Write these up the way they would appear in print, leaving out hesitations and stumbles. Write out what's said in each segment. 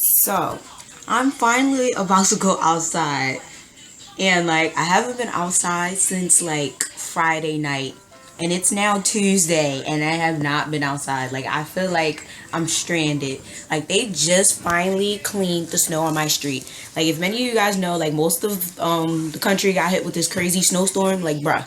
So, I'm finally about to go outside. And like, I haven't been outside since like Friday night. And it's now Tuesday and I have not been outside. Like, I feel like I'm stranded. Like, they just finally cleaned the snow on my street. Like, if many of you guys know, like, most of the country got hit with this crazy snowstorm. Like, bruh,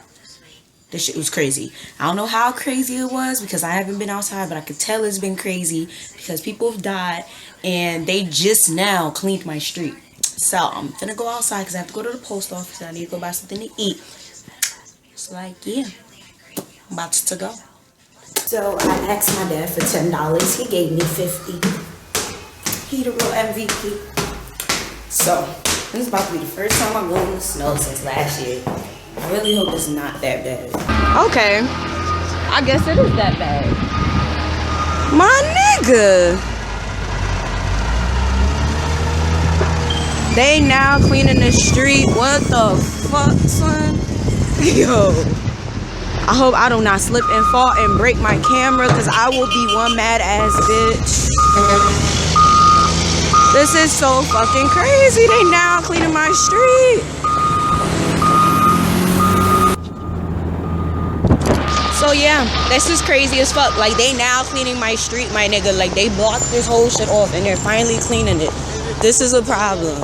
this shit was crazy. I don't know how crazy it was because I haven't been outside, but I could tell it's been crazy because people have died and they just now cleaned my street. So I'm gonna go outside because I have to go to the post office and I need to go buy something to eat. So like, yeah, I'm about to go. So I asked my dad for $10. He gave me 50. He the real MVP. So this is about to be the first time I'm going in the snow since last year. I really hope it's not that bad. Okay. I guess it is that bad. My nigga. They now cleaning the street. What the fuck, son? Yo. I hope I do not slip and fall and break my camera because I will be one mad ass bitch. This is so fucking crazy. They now cleaning my street. So yeah, this is crazy as fuck. Like, they now cleaning my street, my nigga. Like, they blocked this whole shit off and they're finally cleaning it. This is a problem.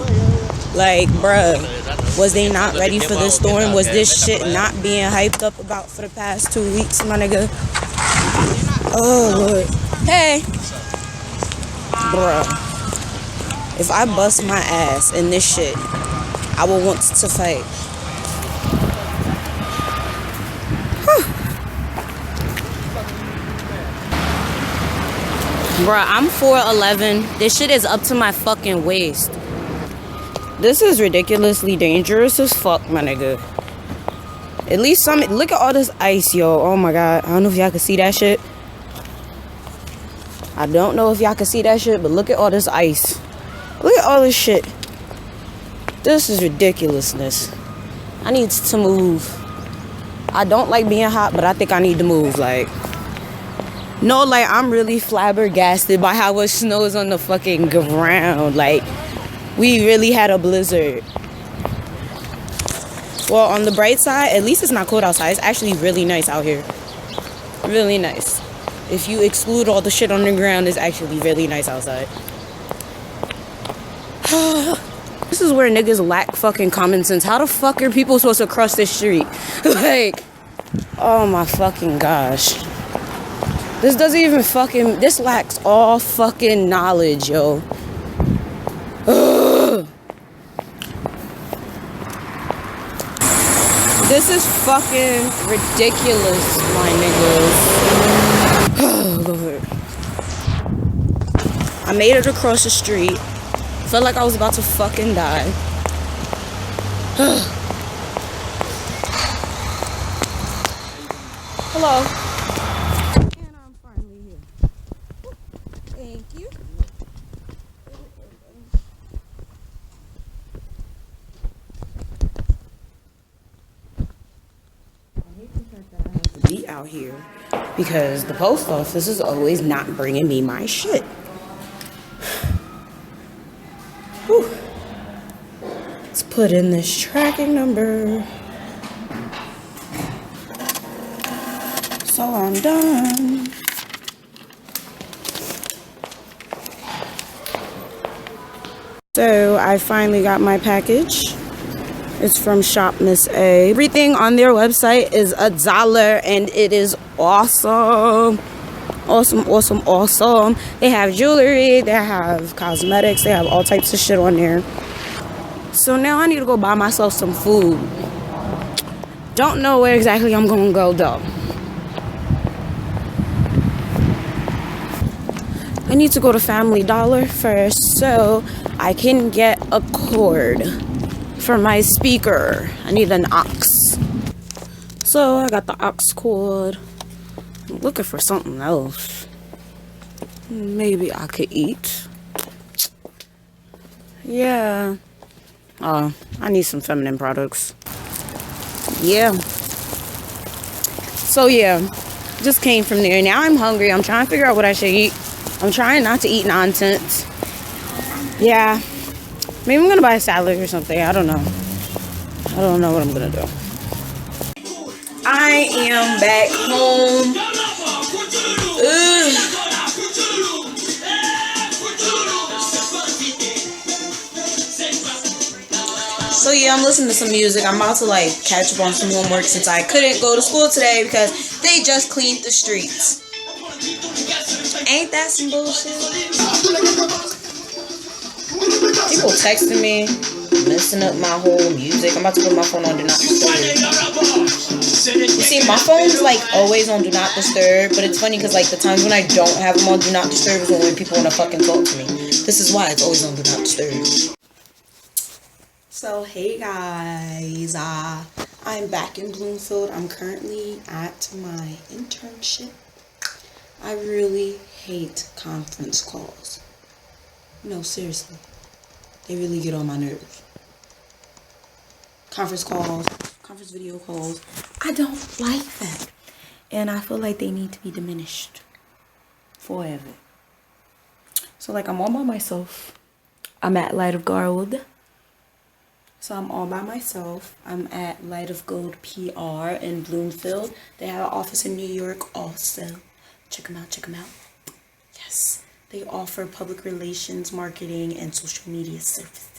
Like, bruh, was they not ready for this storm? Was this shit not being hyped up about for the past 2 weeks, my nigga? Oh, Lord. Hey. Bruh, if I bust my ass in this shit, I will want to fight. Bruh, I'm 4'11". This shit is up to my fucking waist. This is ridiculously dangerous as fuck, my nigga. At least some. Look at all this ice, yo. Oh my god. I don't know if y'all can see that shit. I don't know if y'all can see that shit, but look at all this ice. Look at all this shit. This is ridiculousness. I need to move. I don't like being hot, but I think I need to move. Like, no, like, I'm really flabbergasted by how much snow is on the fucking ground. Like, we really had a blizzard. Well, on the bright side, at least it's not cold outside. It's actually really nice out here. Really nice. If you exclude all the shit on the ground, it's actually really nice outside. This is where niggas lack fucking common sense. How the fuck are people supposed to cross this street? Like, oh my fucking gosh. This doesn't even fucking, this lacks all fucking knowledge, yo. Ugh. This is fucking ridiculous, my niggas. Oh, Lord. I made it across the street. Felt like I was about to fucking die. Hello. Thank you. Be out here because the post office is always not bringing me my shit. Whew. Let's put in this tracking number. So I'm done. So I finally got my package. It's from Shop Miss A. Everything on their website is $1 and it is awesome. Awesome. They have jewelry, they have cosmetics, they have all types of shit on there. So now I need to go buy myself some food. Don't know where exactly I'm gonna go though. I need to go to Family Dollar first so I can get a cord for my speaker. I need an aux. So I got the aux cord. I'm looking for something else. Maybe I could eat. Yeah. I need some feminine products. Yeah. So yeah, just came from there. Now I'm hungry. I'm trying to figure out what I should eat. I'm trying not to eat nonsense. Yeah. Maybe I'm gonna buy a salad or something. I don't know. I don't know what I'm gonna do. I am back home. Ugh. So yeah, I'm listening to some music. I'm about to like catch up on some homework since I couldn't go to school today because they just cleaned the streets. Ain't that some bullshit? People texting me, messing up my whole music. I'm about to put my phone on Do Not Disturb. You see, my phone's like always on Do Not Disturb, but it's funny because like the times when I don't have them on Do Not Disturb is when people want to fucking talk to me. This is why it's always on Do Not Disturb. So hey guys, I'm back in Bloomfield. I'm currently at my internship. I really hate conference calls. No, seriously. They really get on my nerves. Conference calls, conference video calls. I don't like that. And I feel like they need to be diminished forever. So like I'm all by myself. I'm at Light of Gold. So I'm all by myself. I'm at Light of Gold PR in Bloomfield. They have an office in New York also. Check them out, check them out. Yes. They offer public relations, marketing, and social media services.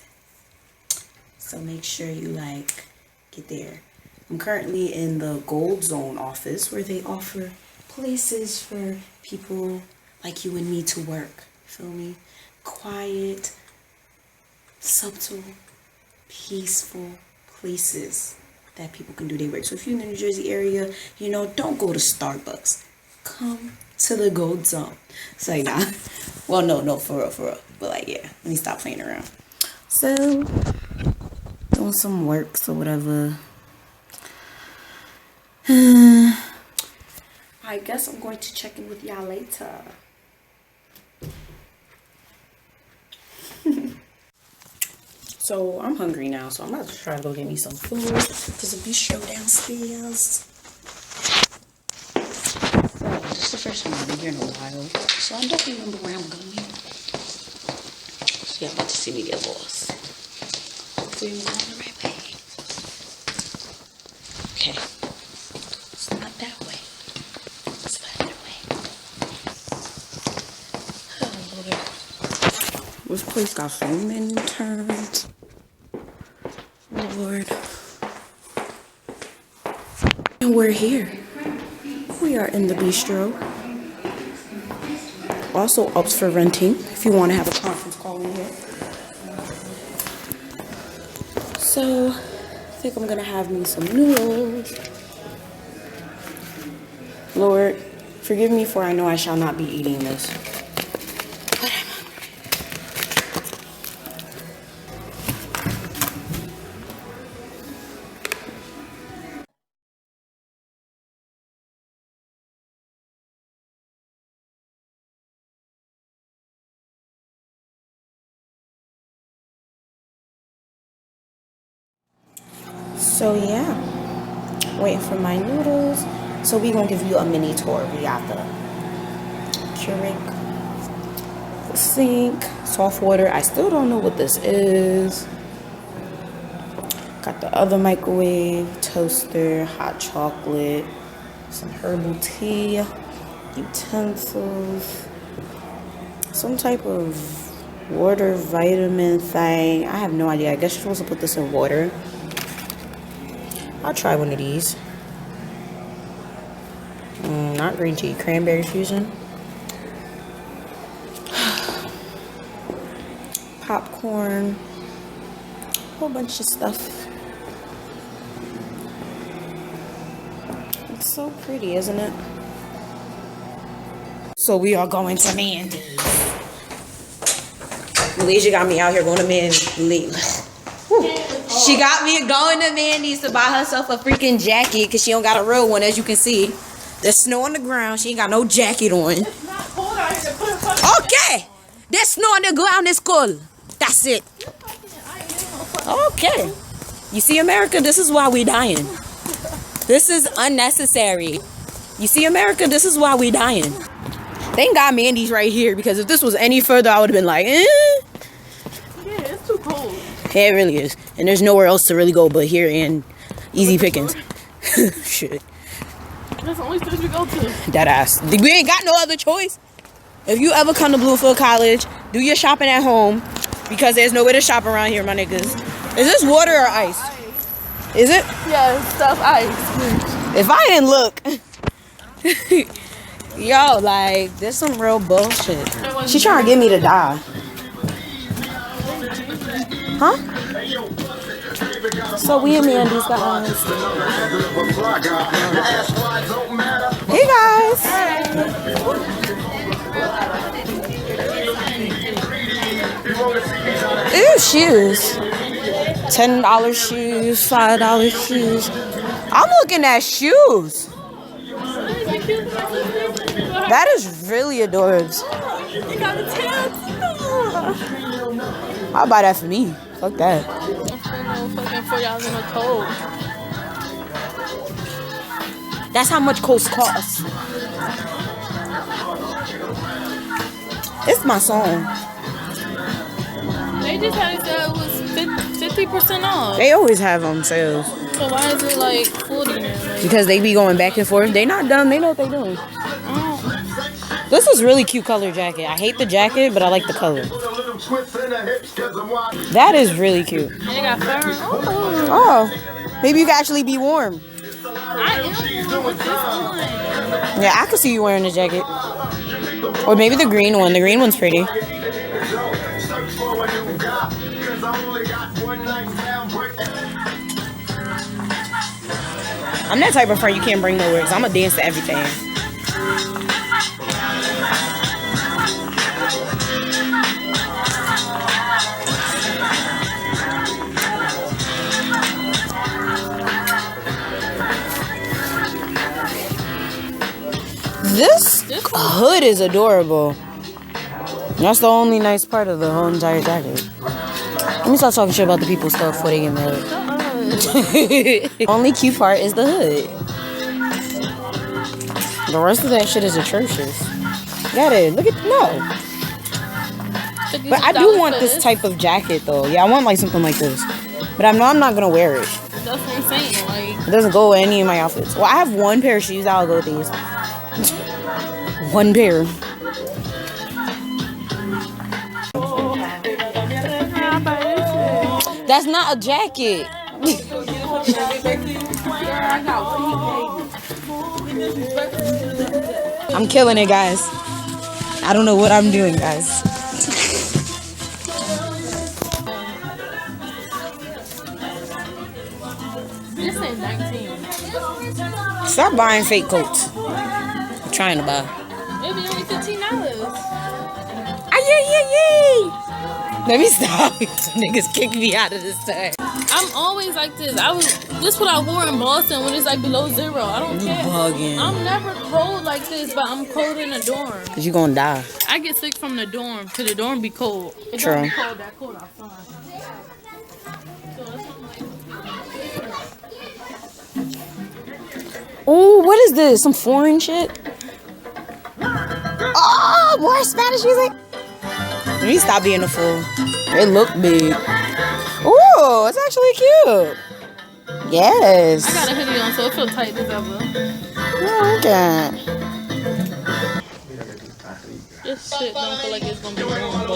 So make sure you like get there. I'm currently in the Gold Zone office where they offer places for people like you and me to work. Feel me? Quiet, subtle, peaceful places that people can do their work. So if you're in the New Jersey area, you know, don't go to Starbucks. Come to the Gold Zone. So like, nah. Well, no, for real. But like, yeah, let me stop playing around. So, doing some works or whatever. I guess I'm going to check in with y'all later. So I'm hungry now, so I'm about to try to go get me some food. There's a bistro downstairs. This is the first time I've been here in a while, so I definitely remember where I'm going. So y'all about to see me get lost. Hopefully we're going the right way. Okay. It's not that way. It's the other way. Oh Lord. This place got so many turns. Lord. And we're here. We are in the bistro. Also up for renting if you want to have a conference call in here. So I think I'm gonna have me some noodles. Lord, forgive me for I know I shall not be eating this. But I'm hungry. So yeah, waiting for my noodles. So we gonna give you a mini tour. We got the Keurig, the sink, soft water. I still don't know what this is. Got the other microwave, toaster, hot chocolate, some herbal tea, utensils, some type of water vitamin thing. I have no idea. I guess you're supposed to put this in water. I'll try one of these. Not green tea, cranberry fusion. Popcorn. A whole bunch of stuff. It's so pretty, isn't it? So we are going to Mandy's. Malaysia got me out here going to Mandy's. She got me going to Mandy's to buy herself a freaking jacket because she don't got a real one, as you can see. There's snow on the ground. She ain't got no jacket on. It's not cold out here to put a fucking Okay. There's snow on the ground. It's cold. That's it. Okay. You see, America, this is why we dying. This is unnecessary. You see, America, this is why we dying. Thank God Mandy's right here, because if this was any further, I would have been like, eh. Yeah, it really is. And there's nowhere else to really go but here in Easy Pickings. Shit. That's the only place we go to. That ass. We ain't got no other choice. If you ever come to Bluefield College, do your shopping at home because there's nowhere to shop around here, my niggas. Is this water or ice? Is it? Yeah, stuff ice. If I didn't look. Yo, like, there's some real bullshit. She trying to get me to die. Huh? So we and Mandy's got us. Hey guys. Ew, shoes. $10 shoes, $5 shoes. I'm looking at shoes. That is really adorbs. I'll buy that for me. Fuck that. Fucking $4 in a coat. That's how much coats cost. It's my song. They just had it that it was 50% off. They always have on sales. So why is it like 40 now? Like, Because they be going back and forth. They not dumb. They know what they doing. This is really cute color jacket. I hate the jacket, but I like the color. That is really cute. they got fur. Oh, maybe you can actually be warm. I am warm with this on. Yeah, I could see you wearing the jacket. Or maybe the green one. The green one's pretty. I'm that type of friend you can't bring nowhere because I'm going to dance to everything. This hood is adorable. That's the only nice part of the whole entire jacket. Let me stop talking shit about the people's stuff before they get mad. Only cute part is the hood. The rest of that shit is atrocious. Got it. Look at But I do want this type of jacket though. Yeah, I want like something like this. But I know I'm not gonna wear it. That's what I'm saying. Like, It doesn't go with any of my outfits. Well, I have one pair of shoes. I'll go with these. One pair. That's not a jacket. I'm killing it, guys. I don't know what I'm doing, guys. this ain't 19. Stop buying fake coats. I'm trying to buy. It'll be only $15. Yay! Let me stop. Some niggas kick me out of this time. I'm always like this. This what I wore in Boston when it's like below 0. I don't You care. bugging. I'm never cold like this, but I'm cold in the dorm. Cause you gonna die. I get sick from the dorm, cause the dorm be cold. It True. don't be cold, that cold outside. Oh, what is this? Some foreign shit? Oh, more Spanish music. Let me stop being a fool. It look big. Oh, it's actually cute. Yes. I got a hoodie on, so it feel tight as ever. Oh, okay. This shit don't feel like it's gonna be warm, but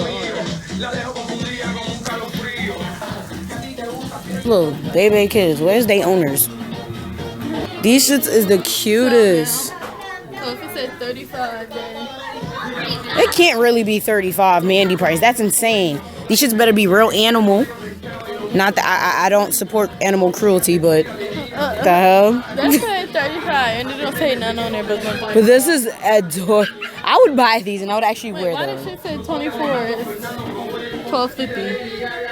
Look, baby kids, where's they owners? These shits is the cutest. so if it said 35, then It can't really be 35 Mandy price. That's insane. These shits better be real animal. Not that I don't support animal cruelty, but the hell. that's saying 35, and it don't say none on there but one But this is adorable. I would buy these and I would actually wear why this them. shit say 24? It's $12.50.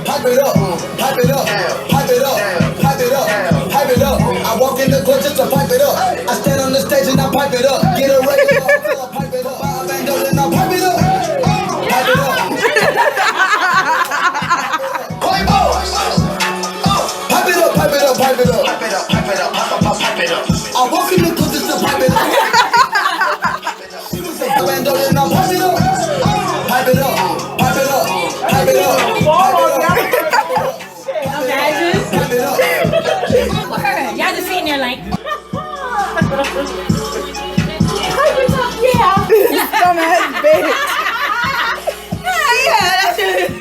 Pipe it up, pipe it up, pipe it up, pipe it up, pipe it up. I walk in the club just to pipe it up. I stand on the stage and I pipe it up. Get a record on, pipe it up. I bang up and I pipe it up. Pipe it up. Pipe it up, pipe it up, pipe it up. Pipe it up, pipe it up, pipe it up. I walk in the club just to pipe it up. I bang up and I pipe it up. Pipe it up, pipe it up, pipe it up, pipe it up. there like. Dumbass bitch. Yeah, that's it.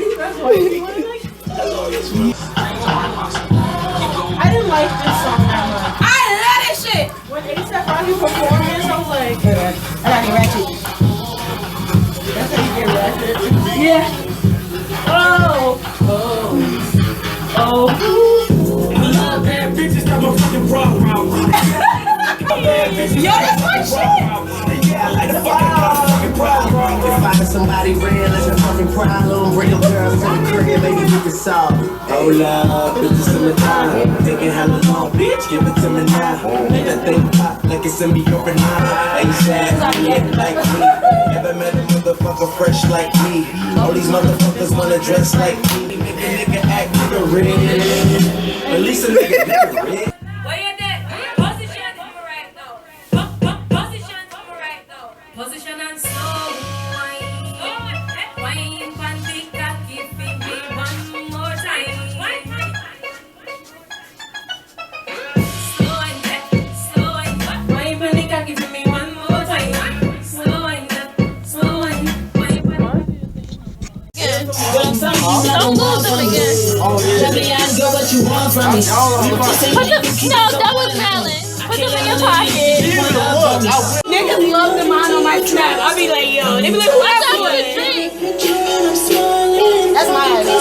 I didn't like this song that much. I love this shit. When A$AP Rocky performed this, I was like, I got it ratchet. that's how you get ratchet. Yeah. Oh. Bad bitches got my fucking problem. Yo, that's my shit. Yeah, I like the fucking problem. If I somebody real, it's a fucking problem. Bring them girls to the crib, baby, we can solve it. Hold up, bitches in the time. Taking hella long, bitch, give it to me now. Make that thing pop like it's in me over now. Ain't sad, yeah, like me. Never met a motherfucker fresh like me. All these motherfuckers wanna dress like me. Make a nigga act nigga red. At least a nigga red. Position and slow wine. Wine pan the cocky, feed me one more time. Slow wine. Wine pan the cocky, feed me one more time. Slow wine. Wine pan. Don't lose them again. Let me ask you what you want from me. No, that was Malin. Put them in your pocket. Niggas love them on my snap. I be like, yo, they be like, What's what up with a drink? That's my idea.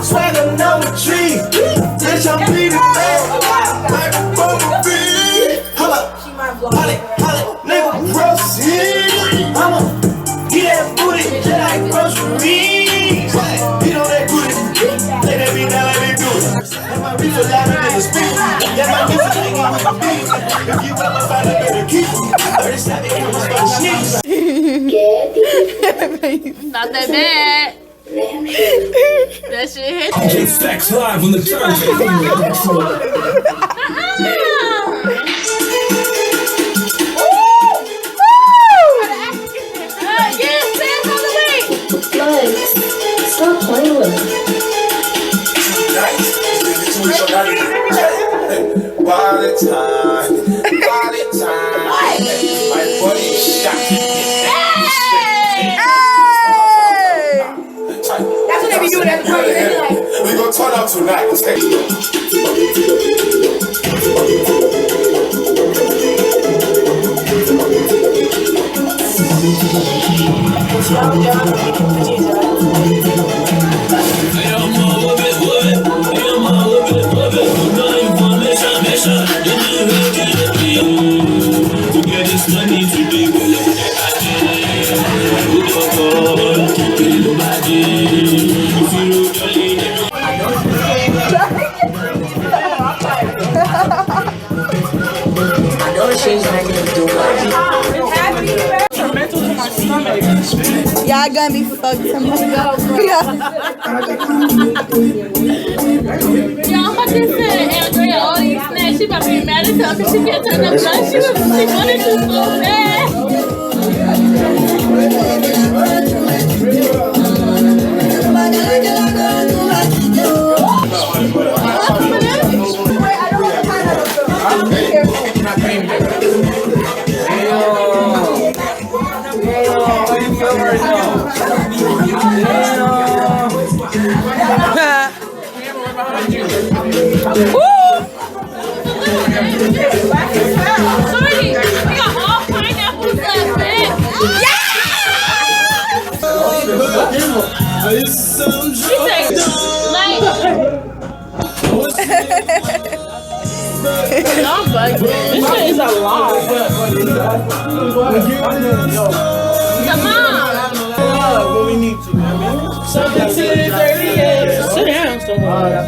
Swagger number 3. Bitch, I'm bleeding out. Like a bumblebee. Holla, holla, nigga, proceed. I'ma get that booty just like groceries. Get on that booty. Let that be now, let me do it. Let my reefer louder than the speaker. Let my music hang out with the beat. If you ever find a better keep it. 37 cameras for the sneakers. Not that bad. That shit hit. J-Stacks live on the turntable. Stop playing with me. Body time. My buddy shot. That's what they be doing at the party. They be like, We gonna turn up tonight. y'all gonna be fucked tomorrow. Yeah. Yo, I'm about to send Andrea all these snacks. She about to be mad as hell because she can't turn up lunch. She wanted to so bad. Sorry, we got all pineapples left, man. She said, like, I'm bugging. This shit is a lot. Come on. What we need to, man. 17:38. Sit down somewhere.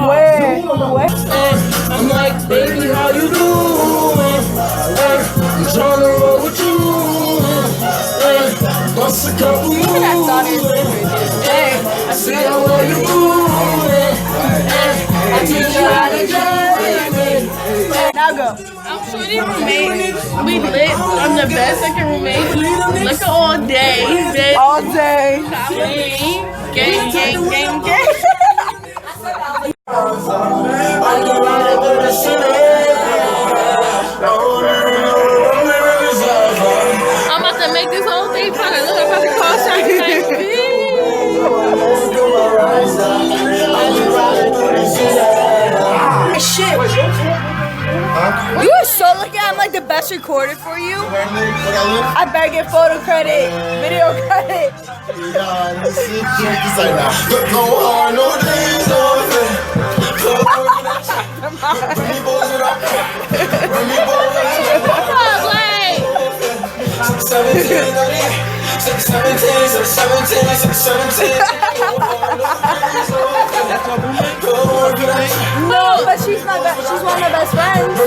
Where? I'm like, baby, how you doing? I'm trying to roll with you. Bust a couple moves. Now go. I'm shorty roommate. We lit. I'm the best second roommate. Liquor all day. Bitch. All day. Gang, gang, gang, gang. I'm about to make this whole thing fun. Look, I'm about to call Shaggy like, Shit. You are so lucky. I'm like the best recorder for you. I better get photo credit, video credit. No, but she's one of my best friends.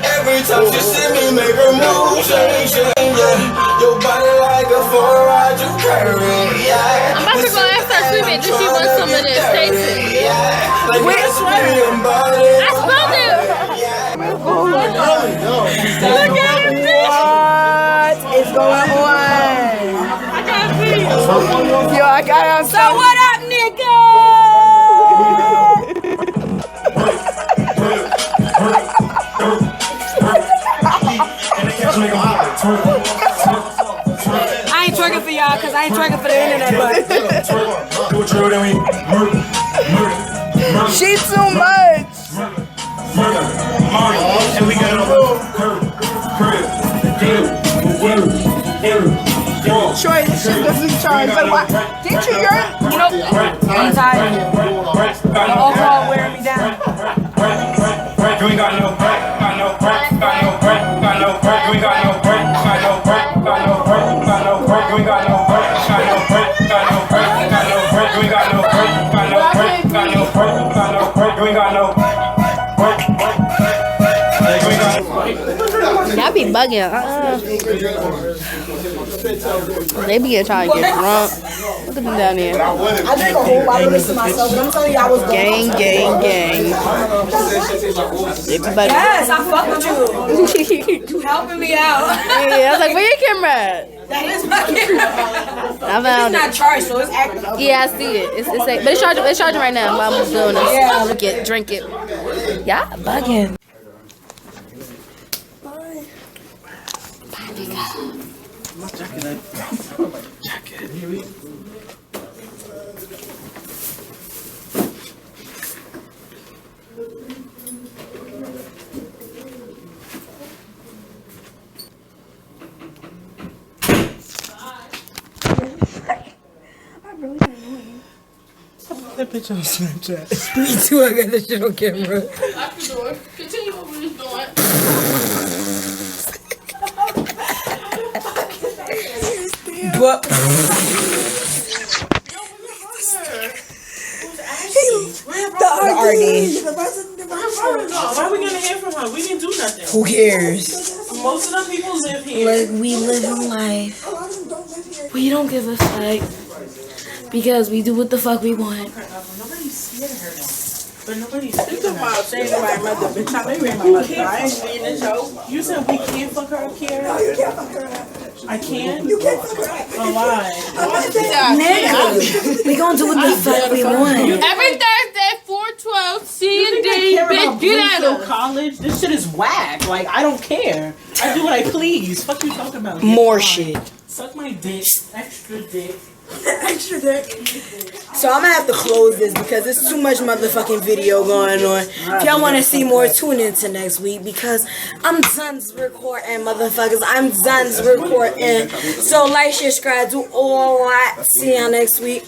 Every time she see me, make her move, change, your body like a four-ride, you carry, yeah. I'm about to go ask her sweet bitch if she wants some of this. Taste it. Like I smelled it. Look at him, bitch. What is going on? I can't see. Yo, I got him. So what up, nigga? I ain't twerking for y'all because I ain't twerking for the internet, but she too much. And we got Troy, this shit doesn't charge. Like, why? Didn't you yearn? Nope. I'm tired. The overall wearing me down. You ain't got no break, got no break, got no break, got no break, you ain't got no break, got no break, got no break, got no break, you ain't got no break, got no break, got no break, got no break, you ain't got no break, got no break, got no break, got no break, you ain't got no break. Y'all be bugging. They be trying to get drunk. Look at them down there. I drank a whole bottle of this to myself. But I'm telling you, I was Gang, gang, gang. Everybody. Yes, I fuck with you. You helping me out. Yeah, I was like, where your camera at? That is my camera. I found It's it. not charged, so it's active. Yeah, I see it. It's like, but it's charging right now. Mom was doing this. Yeah. Drink it. Yeah, bugging. That picture on Snapchat. Me too, I got that shit on camera. Lock the door. Continue what we was doing. But the RD. Why are we gonna hear from her? We didn't do nothing. Who cares? Most of the people live here. Like, we live in life. We don't give a fuck. Because we do what the fuck we want. Nobody's scared of her though. But nobody's scared of her. Saying my mother, bitch, I ain't my mother. I ain't being a joke. You said we can't fuck her up here? No, you can't fuck her up. I can? You can't fuck her up. Oh, why? Nigga, we gonna do what the fuck we want. Every Thursday, 412, C&D, bitch, get at us. College? This shit is whack. Like, I don't care. I do what I please. Fuck you talking about? More shit. Suck my dick. Extra dick. Extra dick. So I'm gonna have to close this because there's too much motherfucking video going on. If y'all wanna see more, tune into next week because I'm done recording, motherfuckers. I'm done recording. So like, share, subscribe, do all that. See y'all next week.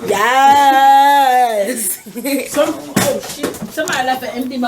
Yes. Oh shit. Somebody left an empty